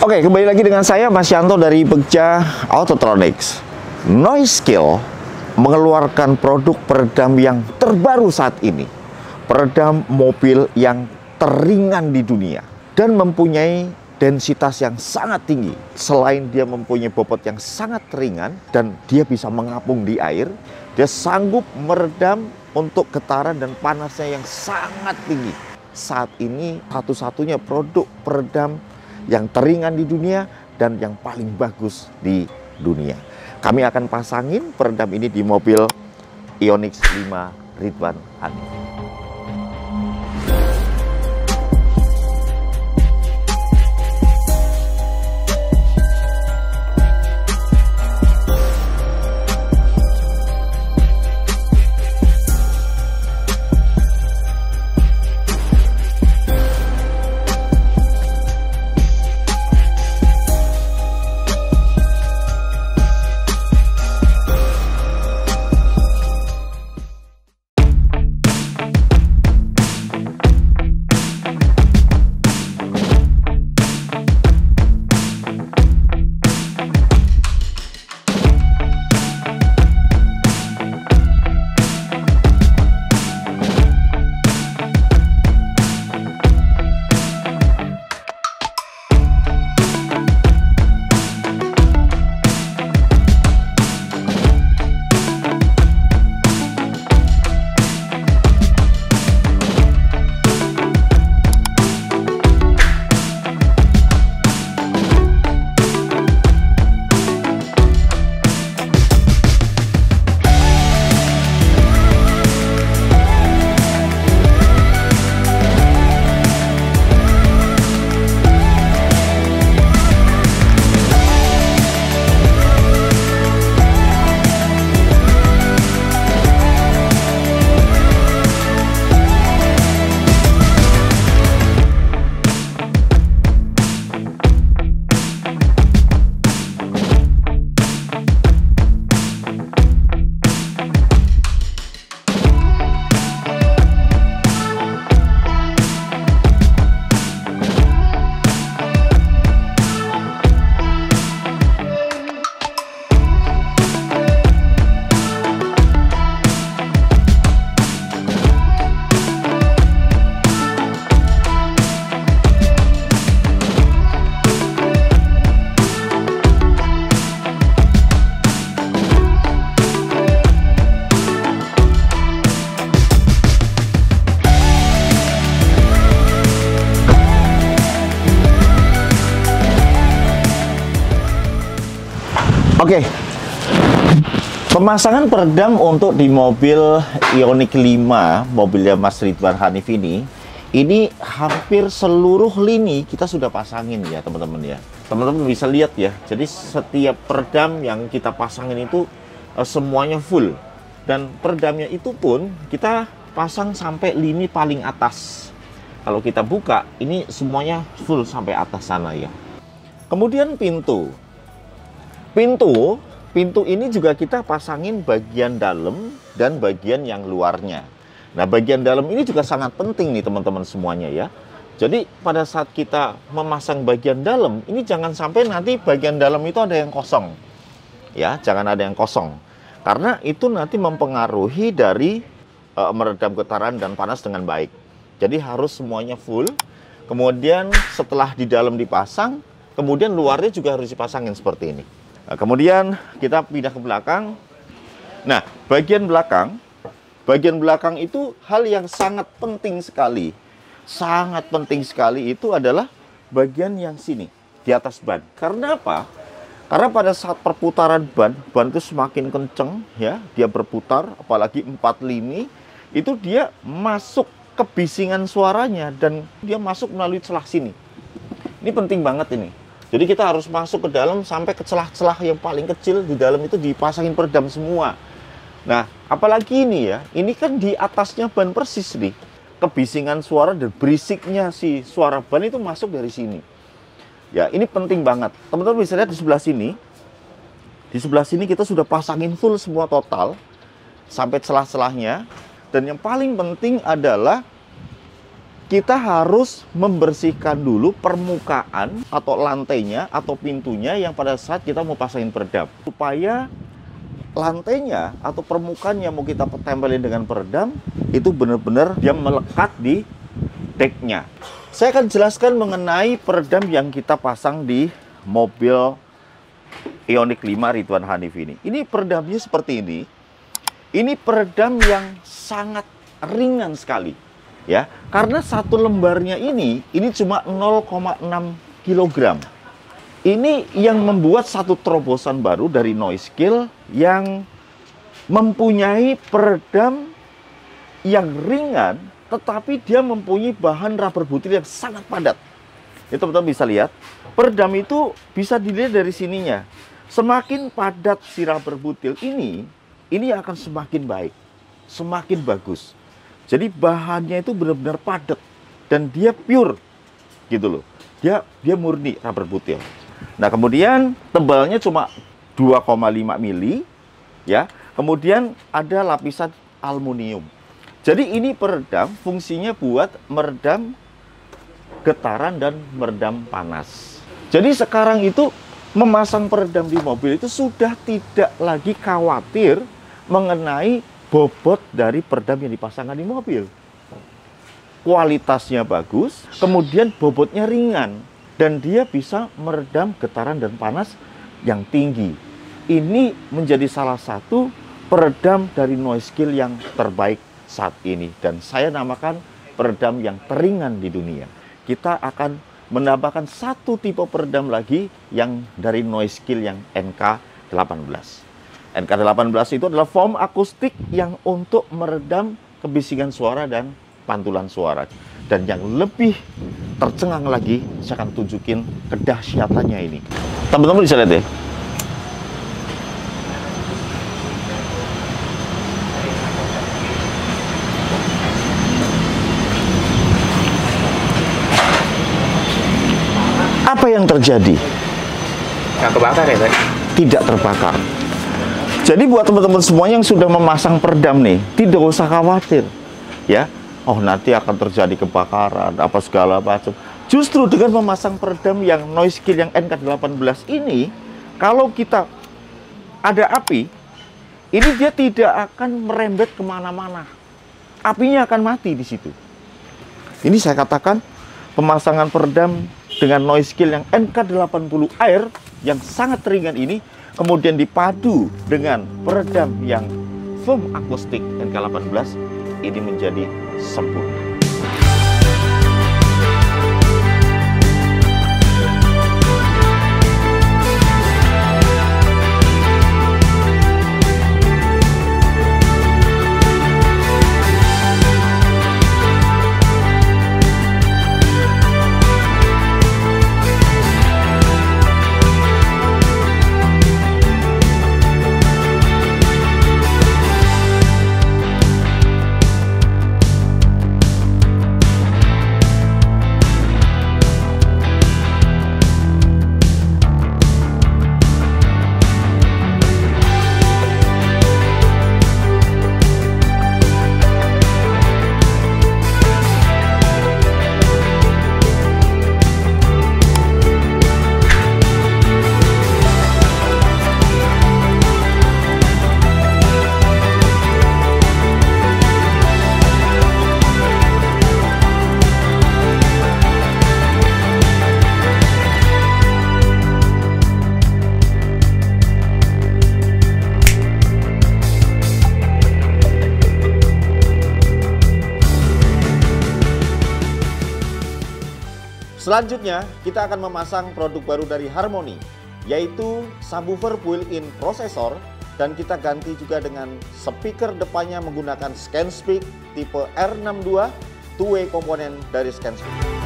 Oke, kembali lagi dengan saya Mas Yanto dari Begja Autotronics. Noiskill mengeluarkan produk peredam yang terbaru saat ini. Peredam mobil yang teringan di dunia dan mempunyai densitas yang sangat tinggi. Selain dia mempunyai bobot yang sangat ringan dan dia bisa mengapung di air, dia sanggup meredam untuk getaran dan panasnya yang sangat tinggi. Saat ini satu-satunya produk peredam yang teringan di dunia dan yang paling bagus di dunia. Kami akan pasangin peredam ini di mobil Ionix 5 Ridwan Hanif. Oke, pemasangan peredam untuk di mobil Ionix 5, mobilnya Mas Ridwan Hanif ini hampir seluruh lini kita sudah pasangin ya teman-teman ya. Teman-teman bisa lihat ya, jadi setiap peredam yang kita pasangin itu semuanya full. Dan peredamnya itu pun kita pasang sampai lini paling atas. Kalau kita buka, ini semuanya full sampai atas sana ya. Kemudian Pintu ini juga kita pasangin bagian dalam dan bagian yang luarnya. Nah, bagian dalam ini juga sangat penting nih teman-teman semuanya ya. Jadi pada saat kita memasang bagian dalam, ini jangan sampai nanti bagian dalam itu ada yang kosong. Ya, jangan ada yang kosong. Karena itu nanti mempengaruhi dari meredam getaran dan panas dengan baik. Jadi harus semuanya full. Kemudian setelah di dalam dipasang, kemudian luarnya juga harus dipasangin seperti ini. Nah, kemudian kita pindah ke belakang. Nah, bagian belakang itu hal yang sangat penting sekali. Sangat penting sekali itu adalah bagian yang sini, di atas ban. Karena apa? Karena pada saat perputaran ban itu semakin kenceng ya, dia berputar, apalagi 4 lini, itu dia masuk ke bisingan suaranya dan dia masuk melalui celah sini. Ini penting banget ini. Jadi kita harus masuk ke dalam sampai ke celah-celah yang paling kecil di dalam itu dipasangin peredam semua. Nah, apalagi ini ya, ini kan di atasnya ban persis nih. Kebisingan suara dan berisiknya si suara ban itu masuk dari sini. Ya, ini penting banget. Teman-teman bisa lihat di sebelah sini. Di sebelah sini kita sudah pasangin full semua total sampai celah-celahnya. Dan yang paling penting adalah kita harus membersihkan dulu permukaan atau lantainya atau pintunya yang pada saat kita mau pasangin peredam. Supaya lantainya atau permukaan yang mau kita tempelin dengan peredam itu benar-benar dia melekat di decknya. Saya akan jelaskan mengenai peredam yang kita pasang di mobil Ioniq 5 Ridwan Hanif ini. Ini peredamnya seperti ini. Ini peredam yang sangat ringan sekali. Ya, karena satu lembarnya ini cuma 0,6 kg. Ini yang membuat satu terobosan baru dari Noiskill yang mempunyai peredam yang ringan, tetapi dia mempunyai bahan rubber butil yang sangat padat. Itu teman-teman bisa lihat, peredam itu bisa dilihat dari sininya. Semakin padat si rubber butil ini akan semakin baik, semakin bagus. Jadi bahannya itu benar-benar padat dan dia pure gitu loh. Dia murni rubber butil. Nah, kemudian tebalnya cuma 2,5 mili ya. Kemudian ada lapisan aluminium. Jadi ini peredam fungsinya buat meredam getaran dan meredam panas. Jadi sekarang itu memasang peredam di mobil itu sudah tidak lagi khawatir mengenai bobot dari peredam yang dipasangkan di mobil. Kualitasnya bagus, kemudian bobotnya ringan, dan dia bisa meredam getaran dan panas yang tinggi. Ini menjadi salah satu peredam dari Noiskill yang terbaik saat ini, dan saya namakan peredam yang teringan di dunia. Kita akan menambahkan satu tipe peredam lagi yang dari Noiskill yang NK18. NK18 itu adalah foam akustik yang untuk meredam kebisingan suara dan pantulan suara. Dan yang lebih tercengang lagi, saya akan tunjukin kedahsyatannya ini. Teman-teman bisa lihat ya. Apa yang terjadi? Nggak kebakar ya, Pak? Tidak terbakar. Jadi buat teman-teman semua yang sudah memasang peredam nih, tidak usah khawatir, ya. Oh, nanti akan terjadi kebakaran, apa segala macam. Justru dengan memasang peredam yang Noiskill yang NK18 ini, kalau kita ada api, ini dia tidak akan merembet kemana-mana. Apinya akan mati di situ. Ini saya katakan pemasangan peredam dengan Noiskill yang NK80 Air yang sangat ringan ini, kemudian dipadu dengan peredam yang foam akustik NK18, ini menjadi sempurna. Selanjutnya, kita akan memasang produk baru dari Harmony, yaitu subwoofer built-in processor, dan kita ganti juga dengan speaker depannya menggunakan ScanSpeak tipe R62 two-way komponen dari ScanSpeak.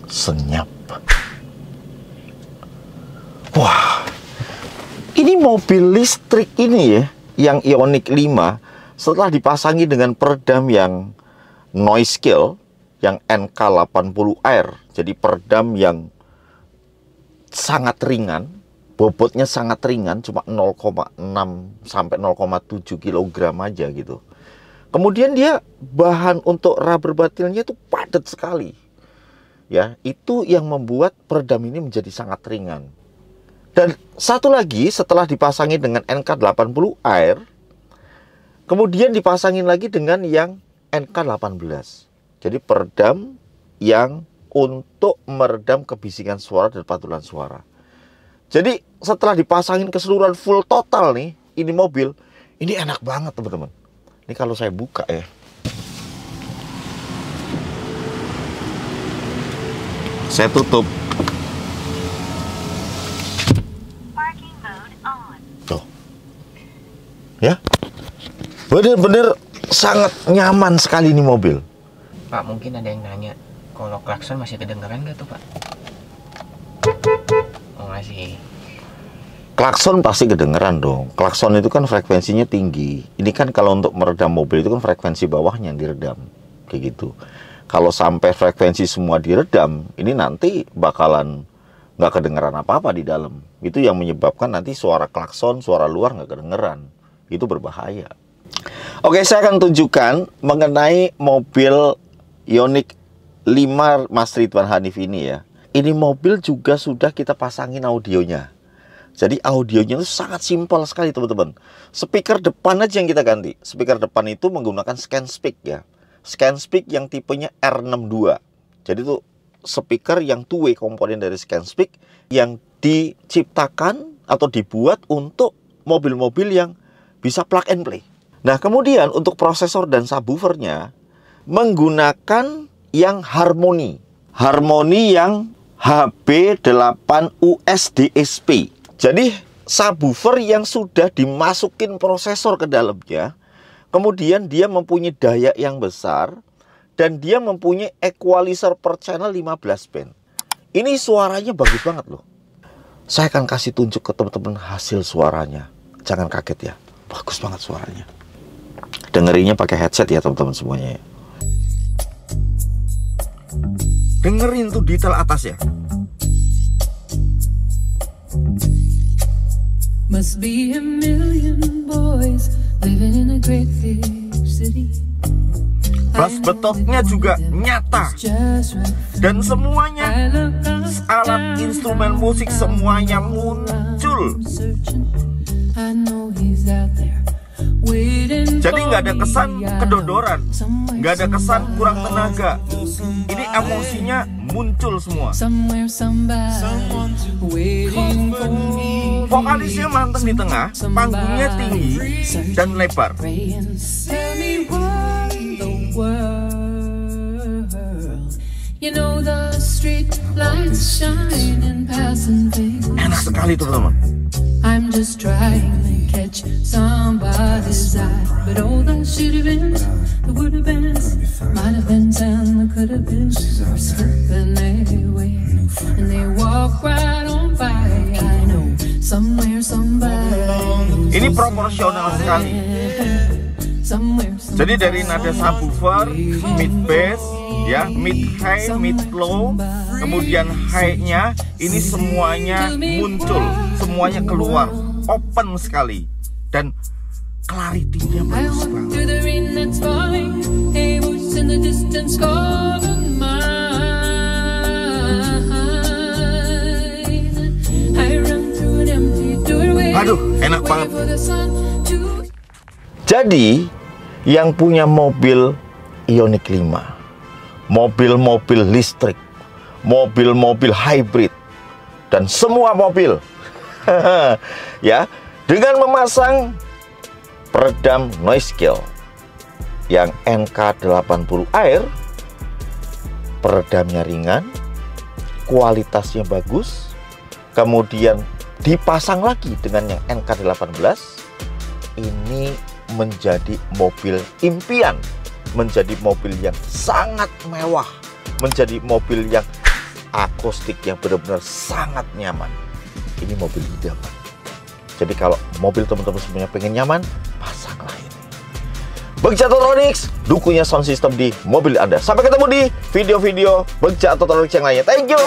Senyap. Wah, ini mobil listrik ini ya, yang Ioniq 5 setelah dipasangi dengan peredam yang noise kill, yang NK80R, jadi peredam yang sangat ringan, bobotnya sangat ringan, cuma 0,6 sampai 0,7 kg aja gitu. Kemudian dia bahan untuk rubber batilnya itu padat sekali. Ya, itu yang membuat peredam ini menjadi sangat ringan. Dan satu lagi, setelah dipasangi dengan NK80R, kemudian dipasangin lagi dengan yang NK18. Jadi peredam yang untuk meredam kebisingan suara dan pantulan suara. Jadi setelah dipasangin keseluruhan full total nih, ini mobil, ini enak banget teman-teman. Ini kalau saya buka ya. Saya tutup. Tuh. Ya. Bener-bener sangat nyaman sekali ini mobil. Pak, mungkin ada yang nanya, kalau klakson masih kedengeran nggak tuh Pak? Oh masih. Klakson pasti kedengeran dong. Klakson itu kan frekuensinya tinggi. Ini kan kalau untuk meredam mobil itu kan frekuensi bawahnya yang diredam. Kayak gitu. Kalau sampai frekuensi semua diredam, ini nanti bakalan nggak kedengeran apa-apa di dalam. Itu yang menyebabkan nanti suara klakson, suara luar nggak kedengeran. Itu berbahaya. Oke, saya akan tunjukkan mengenai mobil Ioniq 5 Mas Ridwan Hanif ini ya. Ini mobil juga sudah kita pasangin audionya. Jadi audionya itu sangat simpel sekali teman-teman. Speaker depan aja yang kita ganti. Speaker depan itu menggunakan ScanSpeak ya. ScanSpeak yang tipenya R62. Jadi itu speaker yang two-way komponen dari ScanSpeak yang diciptakan atau dibuat untuk mobil-mobil yang bisa plug and play. Nah, kemudian untuk prosesor dan subwoofernya menggunakan yang Harmony. Harmony yang HB8USDSP. Jadi subwoofer yang sudah dimasukin prosesor ke dalamnya. Kemudian dia mempunyai daya yang besar dan dia mempunyai equalizer per channel 15 band. Ini suaranya bagus banget loh. Saya akan kasih tunjuk ke teman-teman hasil suaranya. Jangan kaget ya. Bagus banget suaranya. Dengerinnya pakai headset ya teman-teman semuanya ya. Dengerin tuh detail atas ya. Must be a million boys living in a great big city. Bass betotnya juga nyata. Dan semuanya alat instrumen musik semuanya muncul. Jadi nggak ada kesan kedodoran, nggak ada kesan kurang tenaga. Ini emosinya muncul semua. Vokalisnya manteng di tengah, panggungnya tinggi dan lebar. Enak sekali tuh teman-teman. I'm just trying to catch somebody's eye, but all that should have been, the would have been, might have been, and the could have been, are slipping away, and they walk right on by. I know somewhere somebody. Ini proporsional sekali. Jadi dari nada subwoofer, mid bass, ya, mid high, mid low, kemudian high-nya ini semuanya muncul, semuanya keluar, open sekali dan clarity-nya bagus banget. Aduh, enak banget. Jadi yang punya mobil Ioniq 5, mobil-mobil listrik, mobil-mobil hybrid, dan semua mobil ya, dengan memasang peredam noise kill yang NK80R, peredamnya ringan, kualitasnya bagus, kemudian dipasang lagi dengan yang NK18, ini menjadi mobil impian, menjadi mobil yang sangat mewah, menjadi mobil yang akustik yang benar-benar sangat nyaman. Ini mobil idaman. Jadi kalau mobil teman-teman semuanya pengen nyaman, pasanglah ini. Bagja Autotronics, dukungnya sound system di mobil Anda. Sampai ketemu di video-video Bagja Autotronics yang lainnya. Thank you.